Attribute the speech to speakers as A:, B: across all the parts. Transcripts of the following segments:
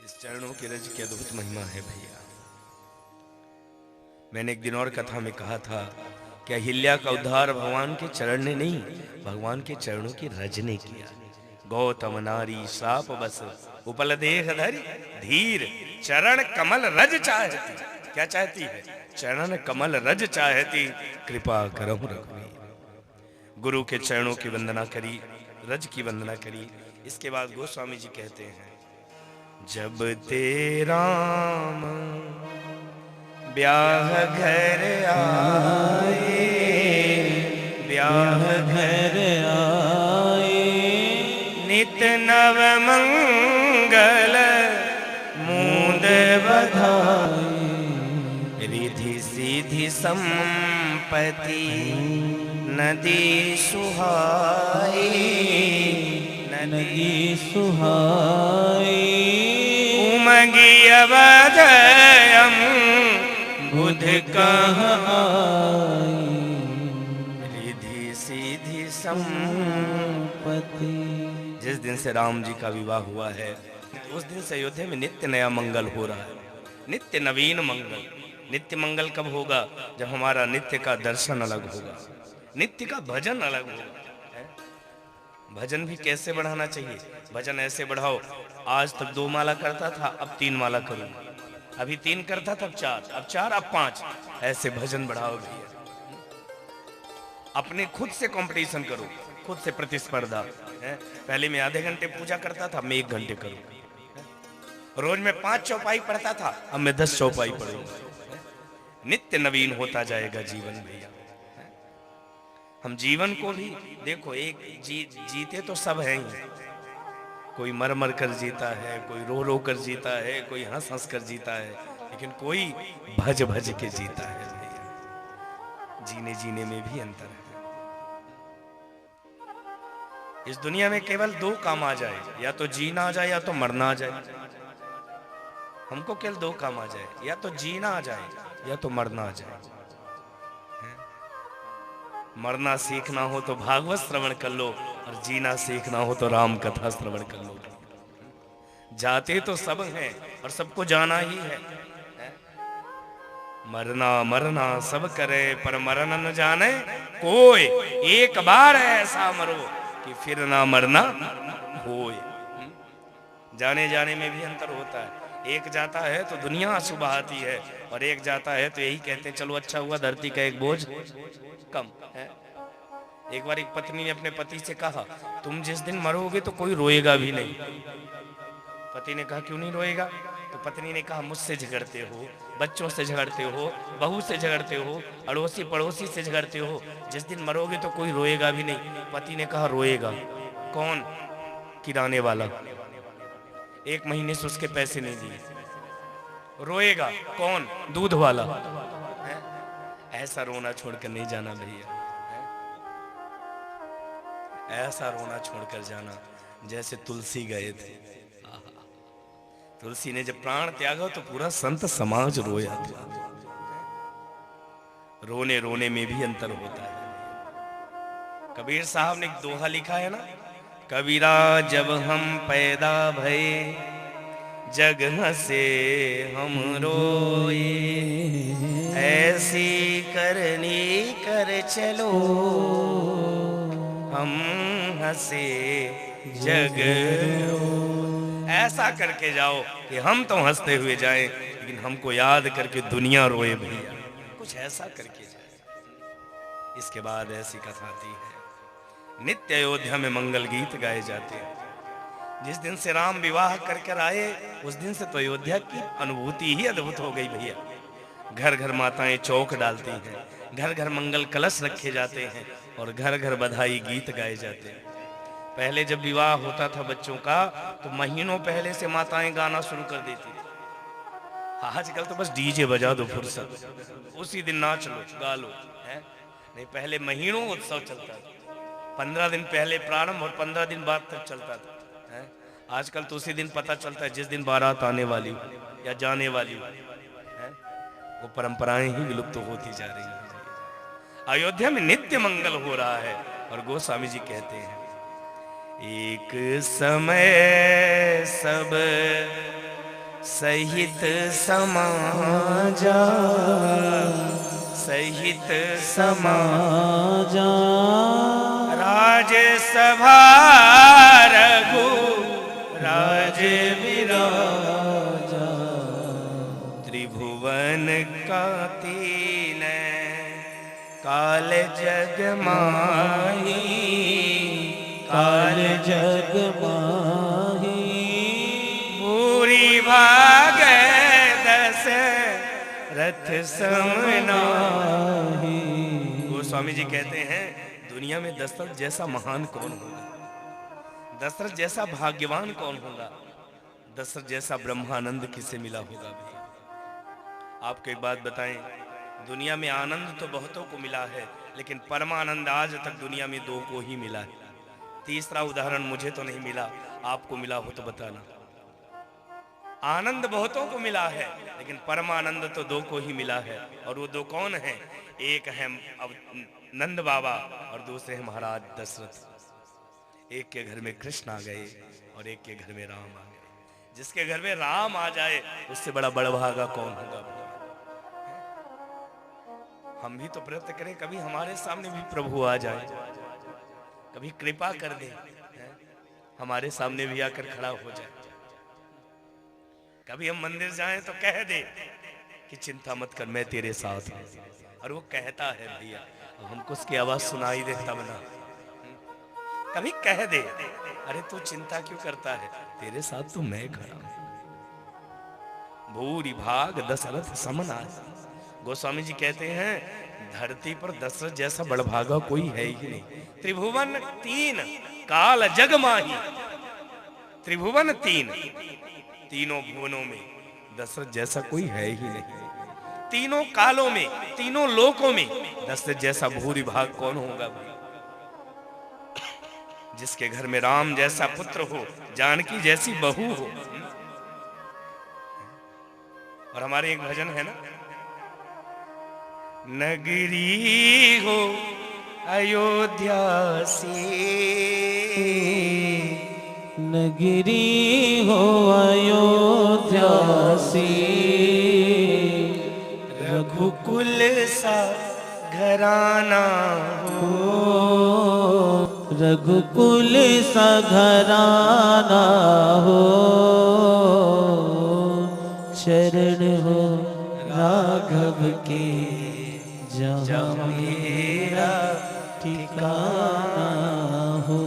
A: इस चरणों की रज की अद्भुत महिमा है भैया। मैंने एक दिन और कथा में कहा था कि अहिल्या का उद्धार भगवान के चरण ने नहीं, भगवान के चरणों की रज ने किया। गौतम नारी श्राप बस उपल देह धरि धीर चरण कमल रज चाहती। क्या चाहती है? चरण कमल रज चाहती, कृपा करहु रघुवीर। गुरु के चरणों की वंदना करी, रज की वंदना करी। इसके बाद गोस्वामी जी कहते हैं, जब ते राम ब्याह घर आए, ब्याह घर आए, नित नव मंगल मूंद बधाई, रिधि सीधि संपत्ति नदी सुहाई, नदी सुहाई, उमगी अवधयम बुध कहाँ आई, रिधि सीधि संपत्ति। जिस दिन से राम जी का विवाह हुआ है उस दिन से अयोध्या में नित्य नया मंगल हो रहा है, नित्य नवीन मंगल। नित्य मंगल कब होगा? जब हमारा नित्य का दर्शन अलग होगा, नित्य का भजन अलग होगा। भजन भी कैसे बढ़ाना चाहिए? भजन ऐसे बढ़ाओ, आज तक 2 माला करता था, अब 3 माला करूंगा। अभी 3 करता था, अब 4, अब 4, अब 5। ऐसे भजन बढ़ाओ भैया। अपने खुद से कंपटीशन करो, खुद से प्रतिस्पर्धा है। पहले मैं आधे घंटे पूजा करता था, मैं 1 घंटे करूँ। रोज में 5 चौपाई पढ़ता था, अब मैं 10 चौपाई पढ़ूंगा। नित्य नवीन होता जाएगा जीवन भैया। हम जीवन को भी देखो, एक जीते तो सब हैं ही। कोई मर मर कर जीता है, कोई रो रो कर जीता है, कोई हंस हंस कर जीता है, लेकिन कोई भज भज के जीता है भैया। जीने जीने में भी अंतर है। इस दुनिया में केवल 2 काम आ जाए, या तो जीना आ जाए या तो मरना आ जाए। हमको केवल 2 काम आ जाए, या तो जीना आ जाए या तो मरना आ जाए। मरना सीखना हो तो भागवत श्रवण कर लो, और जीना सीखना हो तो राम कथा श्रवण कर लो। जाते तो सब हैं और सबको जाना ही है। मरना मरना सब करे पर मरण न जाने कोई, एक बार ऐसा मरो कि फिर ना मरना होए। जाने जाने में भी अंतर होता है। एक जाता है तो दुनिया सुबहाती है, और एक जाता है तो यही कहते हैं चलो अच्छा हुआ धरती का एक बोझ कम है। एक बार एक पत्नी ने अपने पति से कहा, तुम जिस दिन मरोगे तो कोई रोएगा भी नहीं। पति ने कहा, क्यों नहीं रोएगा? तो पत्नी ने कहा, मुझसे झगड़ते हो, बच्चों से झगड़ते हो, बहू से झगड़ते हो, अड़ोसी पड़ोसी से झगड़ते हो, जिस दिन मरोगे तो कोई रोएगा भी नहीं। पति ने कहा, रोएगा कौन? किराने वाला, 1 महीने से उसके पैसे नहीं दिए। रोएगा कौन? दूध वाला। ऐसा रोना छोड़कर नहीं जाना भैया। ऐसा रोना छोड़कर जाना जैसे तुलसी गए थे। तुलसी ने जब प्राण त्यागा तो पूरा संत समाज रोया था। रोने रोने में भी अंतर होता है। कबीर साहब ने एक दोहा लिखा है ना, कबीरा जब हम पैदा भये जग हंसे हम रोए, ऐसी करनी कर चलो हम हंसे जग रोए। ऐसा करके जाओ कि हम तो हंसते हुए जाएं, लेकिन हमको याद करके दुनिया रोए भैया। कुछ ऐसा करके जाए। इसके बाद ऐसी कथा आती है, नित्य अयोध्या में मंगल गीत गाए जाते हैं। जिस दिन से राम विवाह कर कर आए उस दिन से तो अयोध्या की अनुभूति ही अद्भुत हो गई भैया। घर घर माताएं चौक डालती हैं, घर घर मंगल कलश रखे जाते हैं, और घर घर बधाई गीत गाए जाते हैं। पहले जब विवाह होता था बच्चों का तो महीनों पहले से माताएं गाना शुरू कर देती थी। आजकल तो बस डीजे बजा दो फुर्सत, उसी दिन नाच लो गा लो है। नहीं, पहले महीनों उत्सव चलता था। 15 दिन पहले प्रारंभ और 15 दिन बाद तक चलता था है। आजकल तो उसी दिन पता चलता है जिस दिन बारात आने वाली हो या जाने वाली हो है। वो परंपराएं ही विलुप्त होती जा रही हैं। अयोध्या में नित्य मंगल हो रहा है, और गोस्वामी जी कहते हैं, एक समय सब सहित समाजा सहित समाजा राजसभा रघु राज विराजा त्रिभुवन कातिन काल जग माही काल जग माही पूरी भाग दस रथ समनाही। गोस्वामी जी कहते हैं दुनिया में दशरथ जैसा महान कौन होगा, दशरथ जैसा भाग्यवान कौन होगा, दशरथ जैसा ब्रह्मानंद किसे मिला होगा भैया। आपको एक बात बताएं, दुनिया में आनंद तो बहुतों को मिला है, लेकिन परमानंद आज तक दुनिया में दो को ही मिला है। तीसरा उदाहरण मुझे तो नहीं मिला, आपको मिला हो तो बताना। आनंद बहुतों को मिला है, लेकिन परमानंद तो दो को ही मिला है। और वो दो कौन है? एक है नंद बाबा और दूसरे हैं महाराज दशरथ। एक के घर में कृष्ण आ गए और एक के घर में राम आ गए। जिसके घर में राम आ जाए उससे बड़ा बड़भागा कौन होगा? हम भी तो प्रयत्न करें कभी हमारे सामने भी प्रभु आ जाए, कभी कृपा कर दे, हमारे सामने भी आकर खड़ा हो जाए। कभी हम मंदिर जाएं तो कह दे कि चिंता मत कर मैं तेरे साथ हूं, और वो कहता है भैया, हमको उसकी आवाज सुनाई दे तब ना। कभी कह दे अरे तू चिंता क्यों करता है, तेरे साथ तो मैं खड़ा हूं। भूरि भाग दशरथ समना। गोस्वामी जी कहते हैं धरती पर दशरथ जैसा बड़भागा कोई है ही नहीं। त्रिभुवन तीन काल जग माही, त्रिभुवन तीन, तीनों भुवनों में दशरथ जैसा कोई है ही नहीं। तीनों कालों में, तीनों लोकों में दशरथ जैसा भूरि भाग कौन होगा? जिसके घर में राम जैसा पुत्र हो, जानकी जैसी बहू हो। और हमारे एक भजन है ना, नगरी हो अयोध्या सी,
B: नगरी हो अयोध्या सी,
A: रघुकुल सा घराना हो,
B: रघुकुल सा घराना हो, चरण हो राघव के जहाँ मेरा ठिकाना हो,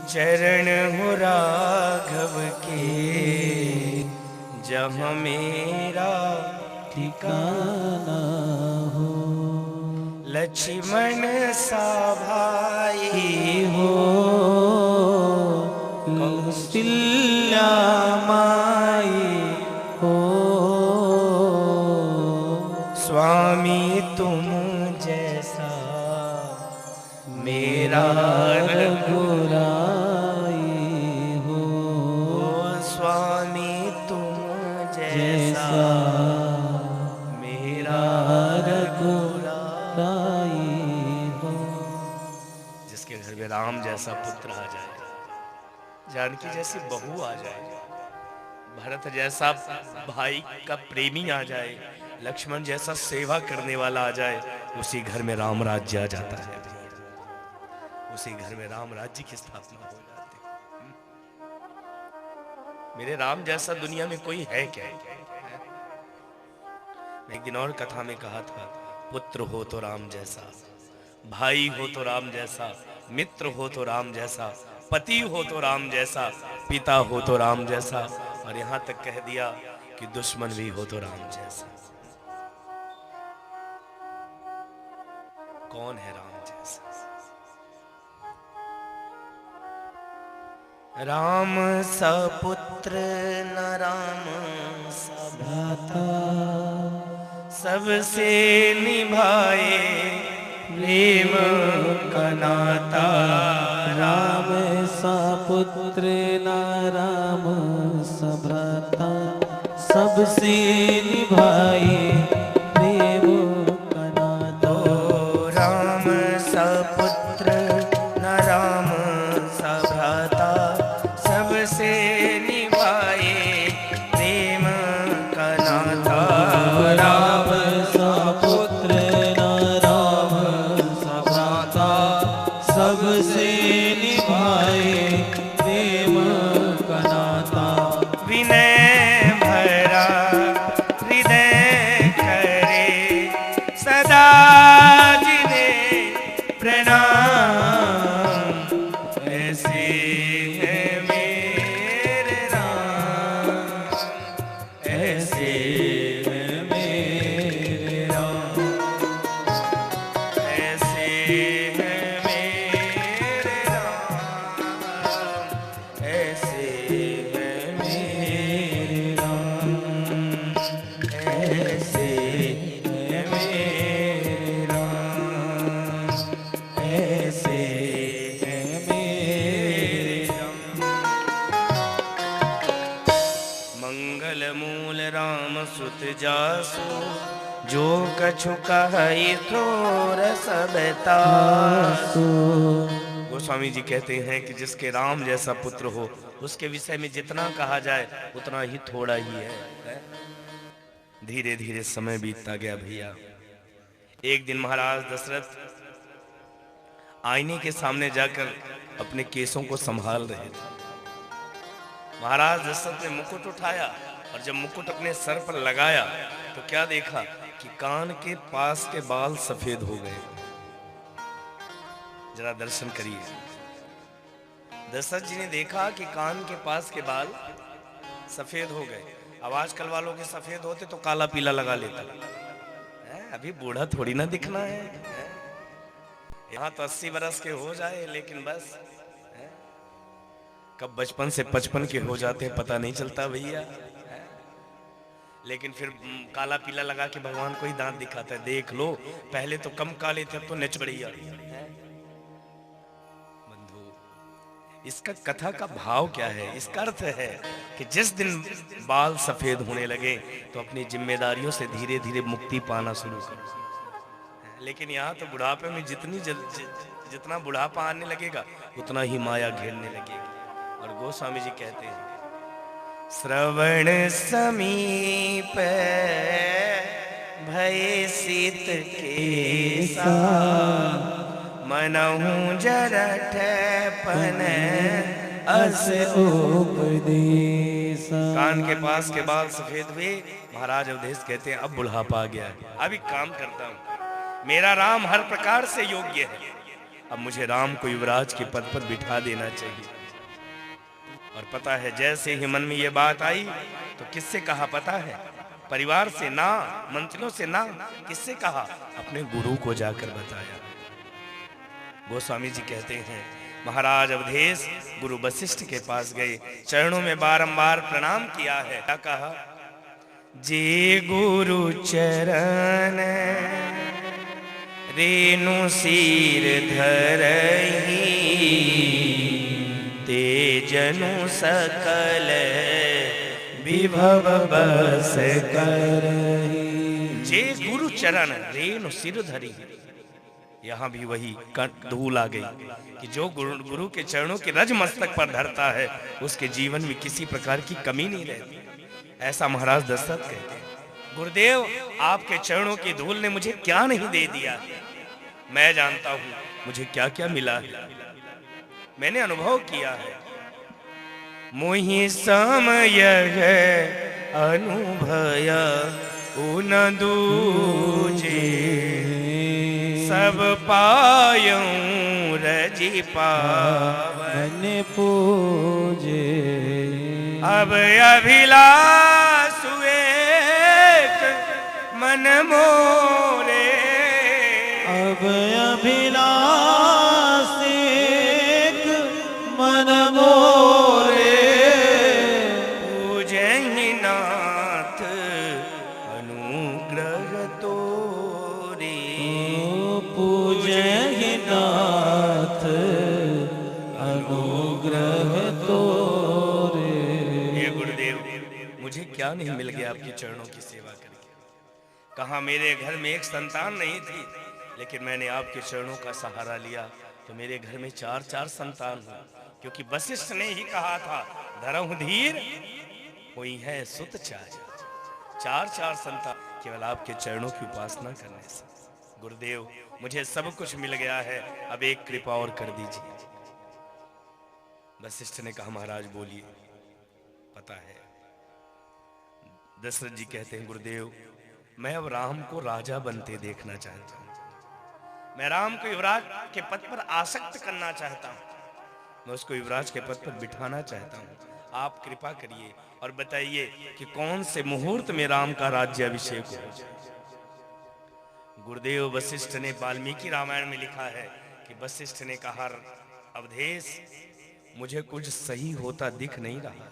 A: चरण हो राघव के जहाँ मेरा
B: ठिकाना हो।
A: लक्ष्मण सा भाई
B: हो कौशल्या माई हो,
A: स्वामी तुम जैसा मेरा
B: रघुराई हो,
A: स्वामी तुम जैसा मेरा
B: रघुराई हो।
A: जिसके घर में राम जैसा पुत्र आ जाए, जानकी जैसी बहू आ जाए, भरत जैसा भाई का प्रेमी आ जाए, लक्ष्मण जैसा सेवा करने वाला आ जाए, उसी घर में राम राज्य आ जाता है। उसी घर में राम राज्य की स्थापना हो जाती है। मेरे राम जैसा दुनिया में कोई है क्या? मैं एक दिन और कथा में कहा था, पुत्र हो तो राम जैसा, भाई हो तो राम जैसा, मित्र हो तो राम जैसा, पति हो तो राम जैसा, पिता हो तो राम जैसा, और यहां तक कह दिया कि दुश्मन भी हो तो राम जैसा। कौन है राम जैसा? राम सा पुत्र न राम सा भ्राता, सबसे निभाए प्रेम का नाता।
B: राम सा पुत्र ना राम सा भ्राता, सबसे निभाए प्रेम का नाता।
A: राम सा पुत्र न राम सा भ्राता, सबसे निभाए मूल राम सुत जासु, जो कछु कहि थोर सब तासु। गोस्वामी जी कहते हैं कि जिसके राम जैसा पुत्र हो उसके विषय में जितना कहा जाए उतना ही थोड़ा ही है। धीरे धीरे समय बीतता गया भैया। एक दिन महाराज दशरथ आईने के सामने जाकर अपने केसों को संभाल रहे थे। महाराज दशरथ ने मुकुट उठाया और जब मुकुट अपने सर पर लगाया तो क्या देखा कि कान के पास के बाल सफेद हो गए। जरा दर्शन करिए। दशरथ जी ने देखा कि कान के पास के बाल सफेद हो गए। अब आजकल वालों के सफेद होते तो काला पीला लगा लेता है? अभी बूढ़ा थोड़ी ना दिखना है। यहाँ तो 80 बरस के हो जाए लेकिन बस है? कब बचपन से 55 के हो जाते हैं पता नहीं चलता भैया। लेकिन फिर काला पीला लगा के भगवान को ही दांत दिखाता है। देख लो, पहले तो कम काले थे, अब तो नेच बढ़िया। बंधु, इसका कथा का भाव क्या है? इसका अर्थ है कि जिस दिन बाल सफेद होने लगे तो अपनी जिम्मेदारियों से धीरे धीरे मुक्ति पाना शुरू करो। लेकिन यहाँ तो बुढ़ापे में जितना बुढ़ापा आने लगेगा उतना ही माया घेरने लगेगी। और गोस्वामी जी कहते हैं, श्रवण समीप भय शीत केसा, मनहु जरठ पन अस उपदेसा। कान के पास के बाल सफेद हुए। महाराज अवधेश कहते हैं अब बुढ़ापा आ गया है, अभी काम करता हूँ। मेरा राम हर प्रकार से योग्य है, अब मुझे राम को युवराज के पद पर बिठा देना चाहिए। और पता है जैसे ही मन में ये बात आई तो किससे कहा पता है? परिवार से ना, मंत्रियों से ना, किससे कहा? अपने गुरु को जाकर बताया। गोस्वामी जी कहते हैं महाराज अवधेश गुरु वशिष्ठ के पास गए, चरणों में बारंबार प्रणाम किया है। क्या कहा? जे गुरु चरण रेणु सिर धरहि, ते जनु सकल विभव बस करहि। जे गुरु चरण रेणु सिर धरि। यहाँ भी वही धूल आ गई कि जो गुरु के चरणों के रज मस्तक पर धरता है उसके जीवन में किसी प्रकार की कमी नहीं रहती। ऐसा महाराज दशरथ कहते हैं, गुरुदेव आपके चरणों की धूल ने मुझे क्या नहीं दे दिया। मैं जानता हूं मुझे क्या क्या मिला है, मैंने अनुभव किया है। मोहि समय अनुभय उन दूजे, सब पायूं रजी पावन पूजे। अब अभिलाष एक मन मोरे, अब अभिलाष एक मन मोरे। पूजहि नाथ अनुग्रह तोरे, पूजहि नाथ अनुग्रह तोरे। हे गुरुदेव, मुझे क्या नहीं मिल गया आपके चरणों की सेवा करके। कहा मेरे घर में एक संतान नहीं थी, लेकिन मैंने आपके चरणों का सहारा लिया तो मेरे घर में 4 संतान हुए। क्योंकि वशिष्ठ ने ही कहा था, धरहु धीर हुई है सुत चार। 4 संतान केवल आपके चरणों की उपासना करने से। गुरुदेव मुझे सब कुछ मिल गया है, अब एक कृपा और कर दीजिए। वशिष्ठ ने कहा महाराज बोलिए। पता है दशरथ जी कहते हैं, गुरुदेव मैं अब राम को राजा बनते देखना चाहता हूं। मैं राम को युवराज के पद पर आसक्त करना चाहता हूं। मैं उसको युवराज के पद पर बिठाना चाहता हूं। आप कृपा करिए और बताइए कि कौन से मुहूर्त में राम का राज्याभिषेक हो। गुरुदेव वशिष्ठ ने वाल्मीकि रामायण में लिखा है कि वशिष्ठ ने कहा, अवधेश मुझे कुछ सही होता दिख नहीं रहा।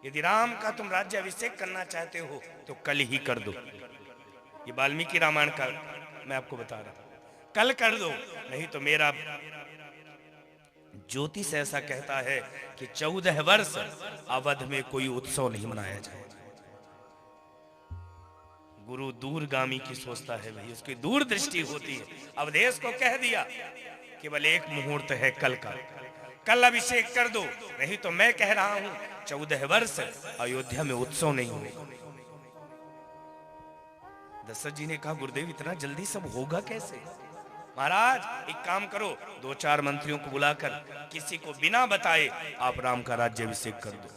A: यदि राम का तुम राज्याभिषेक करना चाहते हो तो कल ही कर दो। ये वाल्मीकि रामायण का मैं आपको बता रहा हूं, कल कर दो, नहीं तो मेरा ज्योतिष ऐसा कहता है कि 14 वर्ष अवध में कोई उत्सव नहीं मनाया जाए। गुरु दूरगामी की सोचता है भाई, उसकी दूरदृष्टि होती है। अवधेश को कह दिया केवल एक मुहूर्त है कल का, कल अभिषेक कर दो, नहीं तो मैं कह रहा हूं 14 वर्ष अयोध्या में उत्सव नहीं होगा। दशरथ जी ने कहा गुरुदेव इतना जल्दी सब होगा कैसे? महाराज एक काम करो, 2-4 मंत्रियों को बुलाकर किसी को बिना बताए आप राम का राज्याभिषेक कर दो।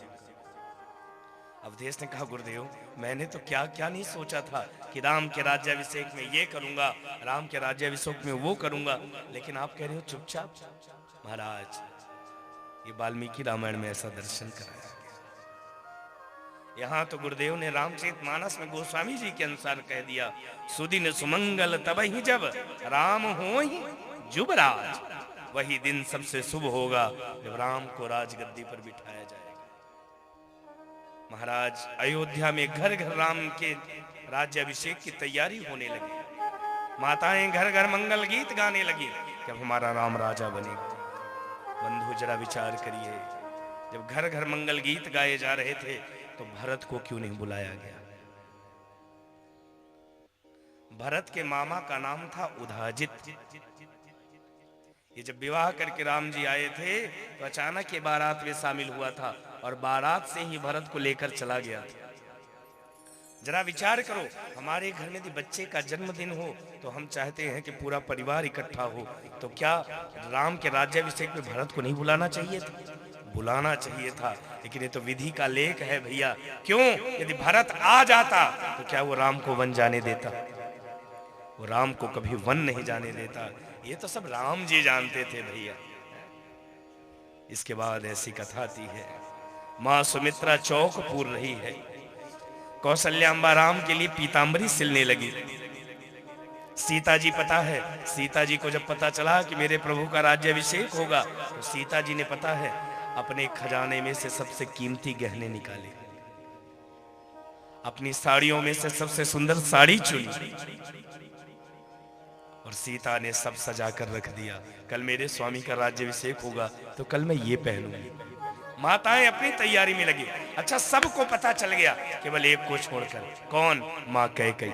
A: अवधेश ने कहा गुरुदेव मैंने तो क्या क्या नहीं सोचा था कि राम के राज्याभिषेक में ये करूंगा, राम के राज्याभिषेक में वो करूंगा, लेकिन आप कह रहे हो चुपचाप। महाराज ये वाल्मीकि रामायण में ऐसा दर्शन कराया गया। यहाँ तो गुरुदेव ने रामचरितमानस में गोस्वामी जी के अनुसार कह दिया, सुदिन सुमंगल तबहि जब राम होहि जुबराज, वही दिन सबसे शुभ होगा जब राम को राजगद्दी पर बिठाया जाएगा। महाराज अयोध्या में घर घर राम के राज्याभिषेक की तैयारी होने लगी। माताएं घर घर मंगल गीत गाने लगी जब हमारा राम राजा बनेगा। बंधु जरा विचार करिए, जब घर घर मंगल गीत गाए जा रहे थे तो भरत को क्यों नहीं बुलाया गया? भरत के मामा का नाम था उधाजित। ये जब विवाह करके राम जी आए थे तो अचानक ये बारात में शामिल हुआ था और बारात से ही भरत को लेकर चला गया था। जरा विचार करो, हमारे घर में यदि बच्चे का जन्मदिन हो तो हम चाहते हैं कि पूरा परिवार इकट्ठा हो, तो क्या राम के राज्याभिषेक में भरत को नहीं बुलाना चाहिए था? बुलाना चाहिए था, लेकिन ये तो विधि का लेख है भैया। क्यों? यदि भरत आ जाता तो क्या वो राम को वन जाने देता? वो राम को कभी वन नहीं जाने देता। ये तो सब राम जी जानते थे भैया। इसके बाद ऐसी कथा आती है, माँ सुमित्रा चौक पूर रही है, कौशल्याम्बा राम के लिए पीतांबरी सिलने लगी। सीता जी पता है, सीता जी को जब पता चला कि मेरे प्रभु का राज्याभिषेक होगा तो सीता जी ने पता है अपने खजाने में से सबसे कीमती गहने निकाले, अपनी साड़ियों में से सबसे सुंदर साड़ी चुनी और सीता ने सब सजा कर रख दिया। कल मेरे स्वामी का राज्याभिषेक होगा तो कल मैं ये पहनूंगी। माताएं अपनी तैयारी में लगी। अच्छा सबको पता चल गया केवल एक को छोड़कर। कौन? मां कैकेयी।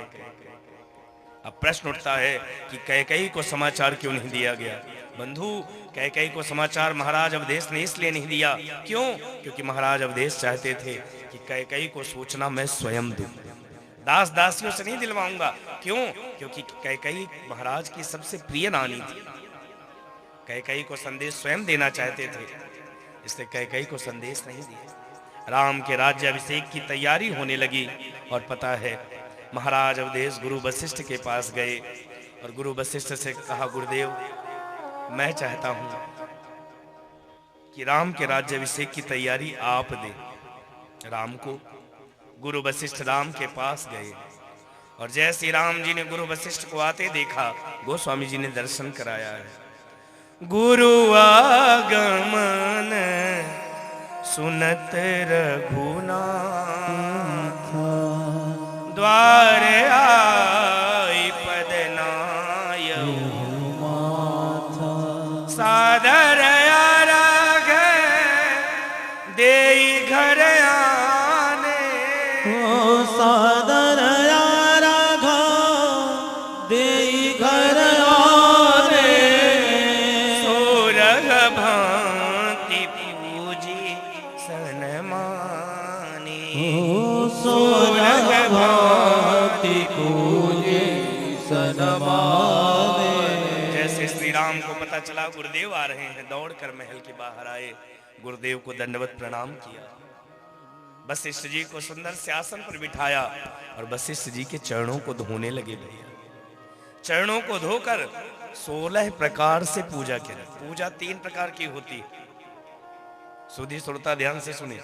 A: अब प्रश्न उठता है कि कैकेयी को समाचार क्यों नहीं दिया गया? बंधु कैकेयी को समाचार महाराज अवधेश ने इसलिए नहीं दिया। क्यों? क्योंकि महाराज अवधेश चाहते थे कि कैकेयी को सूचना मैं स्वयं दूं, दास दासियों से नहीं दिलवाऊंगा। क्यों? क्योंकि कैकेयी महाराज की सबसे प्रिय रानी थी। कैकेयी को संदेश स्वयं देना चाहते थे, इसलिए कैकेयी को संदेश नहीं दिया। राम के राज्याभिषेक की तैयारी होने लगी और पता है महाराज अवधेश गुरु वशिष्ठ के पास गए और गुरु वशिष्ठ से कहा गुरुदेव मैं चाहता हूं कि राम के राज्याभिषेक की तैयारी आप दें राम को। गुरु वशिष्ठ राम के पास गए और जैसे राम जी ने गुरु वशिष्ठ को आते देखा, गोस्वामी जी ने दर्शन कराया है। गुरु आगमन सुनत रघुनाथ, द्वार आई पद नायउ माथा, सादर आराग देई घर आने,
B: सादर आराग देई घर आने,
A: सोरग भांति पूजी सनमानी,
B: सोरग भांति पूजी सनमानी।
A: जैसे श्री राम को पता चला गुरुदेव आ रहे हैं, दौड़कर महल के बाहर आए, गुरुदेव को दंडवत प्रणाम किया, वशिष्ठ जी को सुंदर से आसन पर बिठाया और वशिष्ठ जी के चरणों को धोने लगे। भैया चरणों को धोकर 16 प्रकार से पूजा की। पूजा 3 प्रकार की होती है। सुधी श्रोता ध्यान से सुने।